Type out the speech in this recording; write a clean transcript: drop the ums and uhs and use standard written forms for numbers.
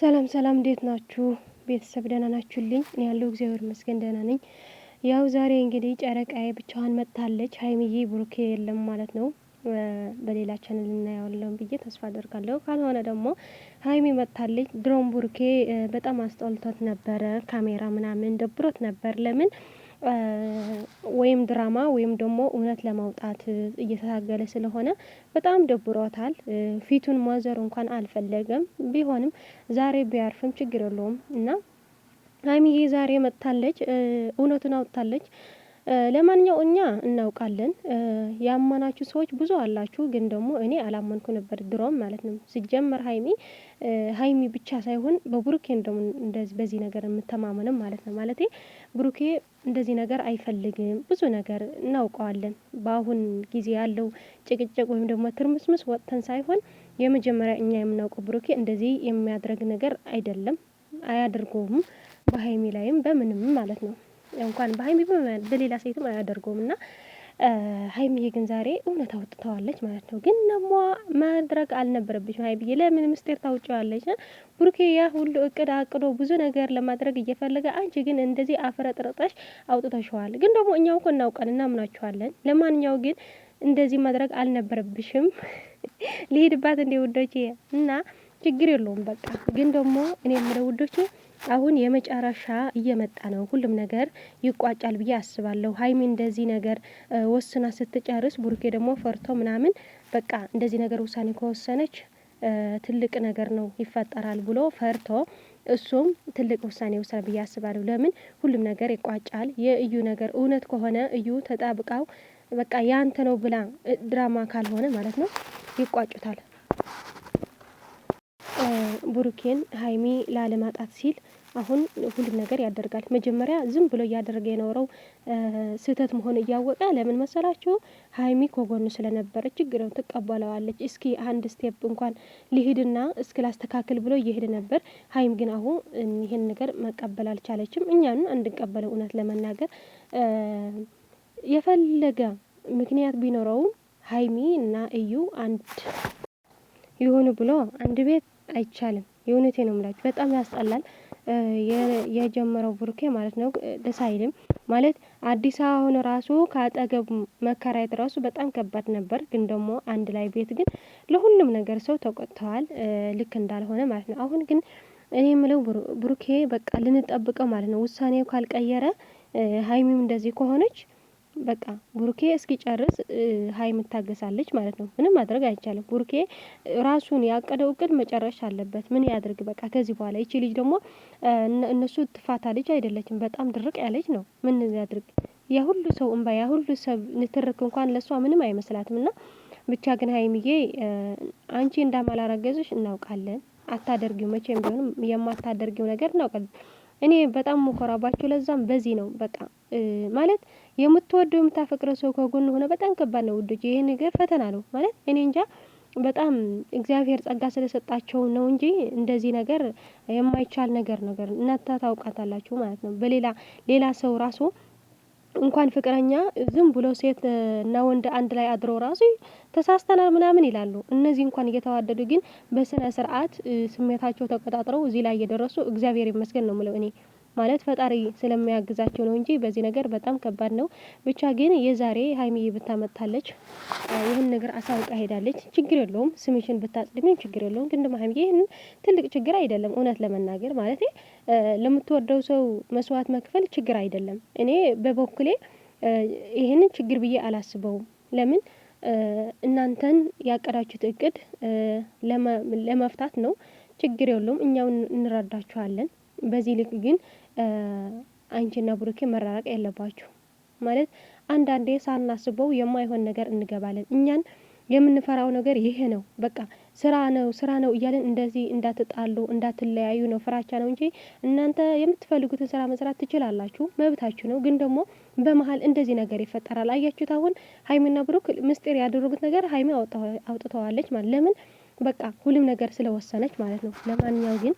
ሰላም ሰላም እንዴት ናችሁ? ቤተሰብ ደህና ናችሁልኝ? እኔ ያለው እግዚአብሔር ይመስገን ደህና ነኝ። ያው ዛሬ እንግዲህ ጨረቃዬ ብቻዋን መጥታለች። ሀይሚዬ ብሩኬ የለም ማለት ነው። በሌላ ቻናል እናየዋለን ብዬ ተስፋ አደርጋለሁ። ካልሆነ ደግሞ ሀይሚ መጥታለች። ድሮም ብሩኬ በጣም አስጠልቶት ነበረ። ካሜራ ምናምን ደብሮት ነበር። ለምን ወይም ድራማ ወይም ደግሞ እውነት ለማውጣት እየተታገለ ስለሆነ በጣም ደብሮታል። ፊቱን ማዘር እንኳን አልፈለገም። ቢሆንም ዛሬ ቢያርፍም ችግር የለውም እና ሀይሚዬ ዛሬ መጥታለች። እውነቱን አውጥታለች። ለማንኛው እኛ እናውቃለን። ያመናችሁ ሰዎች ብዙ አላችሁ፣ ግን ደግሞ እኔ አላመንኩ ነበር ድሮም ማለት ነው። ሲጀመር ሀይሚ ብቻ ሳይሆን በብሩኬ እንደም እንደዚህ በዚህ ነገር የምተማመንም ማለት ነው። ማለቴ ብሩኬ እንደዚህ ነገር አይፈልግም። ብዙ ነገር እናውቀዋለን። በአሁን ጊዜ ያለው ጭቅጭቅ ወይም ደግሞ ትርምስምስ ወጥተን ሳይሆን የመጀመሪያ እኛ የምናውቀው ብሩኬ እንደዚህ የሚያደርግ ነገር አይደለም፣ አያደርገውም። በሀይሚ ላይም በምንም ማለት ነው። እንኳን በሀይሚ በሌላ ሴትም አያደርገውም እና ሀይሚዬ ግን ዛሬ እውነት አውጥተዋለች ማለት ነው። ግን ደግሞ ማድረግ አልነበረብሽም ሀይሚዬ። ለምን ምስጢር ታውጪዋለሽ? ብሩኬ ያ ሁሉ እቅድ አቅዶ ብዙ ነገር ለማድረግ እየፈለገ አንቺ ግን እንደዚህ አፍረጥርጠሽ አውጥተሽዋል። ግን ደግሞ እኛው እኮ እናውቃለን፣ እናምናችኋለን። ለማንኛው ግን እንደዚህ ማድረግ አልነበረብሽም። ሊሄድባት እንደ ውዶቼ እና ችግር የለውም በቃ። ግን ደግሞ እኔ የምለው ውዶቼ አሁን የመጨረሻ እየመጣ ነው። ሁሉም ነገር ይቋጫል ብዬ አስባለሁ። ሀይሚ እንደዚህ ነገር ወስና ስትጨርስ ብሩኬ ደግሞ ፈርቶ ምናምን በቃ እንደዚህ ነገር ውሳኔ ከወሰነች ትልቅ ነገር ነው ይፈጠራል ብሎ ፈርቶ እሱም ትልቅ ውሳኔ ወሰነ ብዬ አስባለሁ። ለምን ሁሉም ነገር ይቋጫል። የእዩ ነገር እውነት ከሆነ እዩ ተጣብቃው በቃ ያንተ ነው ብላ ድራማ ካልሆነ ማለት ነው ይቋጩታል። ብሩኬን ሀይሚ ላለማጣት ሲል አሁን ሁሉም ነገር ያደርጋል። መጀመሪያ ዝም ብሎ እያደረገ የኖረው ስህተት መሆን እያወቀ ለምን መሰላችሁ? ሀይሚ ከጎኑ ስለነበረች ችግር ትቀበለዋለች። እስኪ አንድ ስቴፕ እንኳን ሊሄድና እስኪ ላስተካክል ብሎ እየሄደ ነበር። ሀይም ግን አሁን ይሄን ነገር መቀበል አልቻለችም። እኛን እንድንቀበለው እውነት ለመናገር የፈለገ ምክንያት ቢኖረውም ሀይሚ እና እዩ አንድ ይሁኑ ብሎ አንድ ቤት አይቻልም። የእውነቴ ነው የምላችሁ፣ በጣም ያስጠላል። የጀመረው ብሩኬ ማለት ነው ደስ አይልም ማለት አዲስ አበባውን ራሱ ካጠገብ መከራየት ራሱ በጣም ከባድ ነበር። ግን ደግሞ አንድ ላይ ቤት ግን ለሁሉም ነገር ሰው ተቆጥተዋል፣ ልክ እንዳልሆነ ማለት ነው። አሁን ግን እኔ የምለው ብሩኬ በቃ ልንጠብቀው ማለት ነው። ውሳኔው ካልቀየረ ሀይሚም እንደዚህ ከሆነች በቃ ብሩኬ እስኪ ጨርስ ሀይሚ ታገሳለች ማለት ነው። ምንም ማድረግ አይቻልም። ብሩኬ ራሱን ያቀደው እቅድ መጨረሻ አለበት። ምን ያድርግ በቃ ከዚህ በኋላ ይቺ ልጅ ደግሞ እነሱ ትፋታ ልጅ አይደለችም። በጣም ድርቅ ያለች ነው። ምን ያድርግ? ያ ሁሉ ሰው እንባ ያ ሁሉ ሰው ንትርክ እንኳን ለሷ ምንም አይመስላትም። እና ብቻ ግን ሀይሚዬ አንቺ እንዳማላረገዝሽ እናውቃለን። አታደርጊው መቼም ቢሆንም የማታደርጊው ነገር እናውቃለን። እኔ በጣም መኮራባቸው ለዛም በዚህ ነው በቃ ማለት የምትወደው የምታፈቅረው ሰው ከጎን ሆነ በጣም ከባድ ነው ውዶች። ይሄ ነገር ፈተና ነው ማለት እኔ እንጃ በጣም እግዚአብሔር ጸጋ ስለሰጣቸው ነው እንጂ እንደዚህ ነገር የማይቻል ነገር እናንተ ታውቃታላችሁ ማለት ነው። ሌላ ሰው ራሱ እንኳን ፍቅረኛ ዝም ብሎ ሴት እና ወንድ አንድ ላይ አድሮ ራሱ ተሳስተናል ምናምን ይላሉ። እነዚህ እንኳን እየተዋደዱ ግን በስነ ስርዓት ስሜታቸው ተቆጣጥረው እዚህ ላይ እየደረሱ እግዚአብሔር ይመስገን ነው የምለው እኔ ማለት ፈጣሪ ስለሚያግዛቸው ነው እንጂ በዚህ ነገር በጣም ከባድ ነው። ብቻ ግን የዛሬ ሀይሚዬ ብታመጣለች ይህን ነገር አሳውቃ ሄዳለች። ችግር የለውም ስምሽን ብታጽድሚም ችግር የለውም። ግን ደግሞ ሀይሚዬ ይህን ትልቅ ችግር አይደለም እውነት ለመናገር ማለት ለምትወደው ሰው መስዋዕት መክፈል ችግር አይደለም። እኔ በበኩሌ ይህንን ችግር ብዬ አላስበውም። ለምን እናንተን ያቀዳችሁት እቅድ ለመፍታት ነው። ችግር የለውም እኛው እንረዳችኋለን። በዚህ ልክ ግን አንቺና ብሩኬ መራራቅ የለባችሁ ማለት አንዳንዴ ሳናስበው የማይሆን ነገር እንገባለን። እኛን የምንፈራው ነገር ይሄ ነው። በቃ ስራ ነው እያለን እንደዚህ እንዳትጣሉ እንዳትለያዩ ነው ፍራቻ ነው እንጂ እናንተ የምትፈልጉትን ስራ መስራት ትችላላችሁ፣ መብታችሁ ነው። ግን ደግሞ በመሀል እንደዚህ ነገር ይፈጠራል። አያችሁት? አሁን ሀይሚና ብሩክ ምስጢር ያደረጉት ነገር ሀይሚ አውጥተዋለች ማለት ለምን በቃ ሁሉም ነገር ስለወሰነች ማለት ነው። ለማንኛው ግን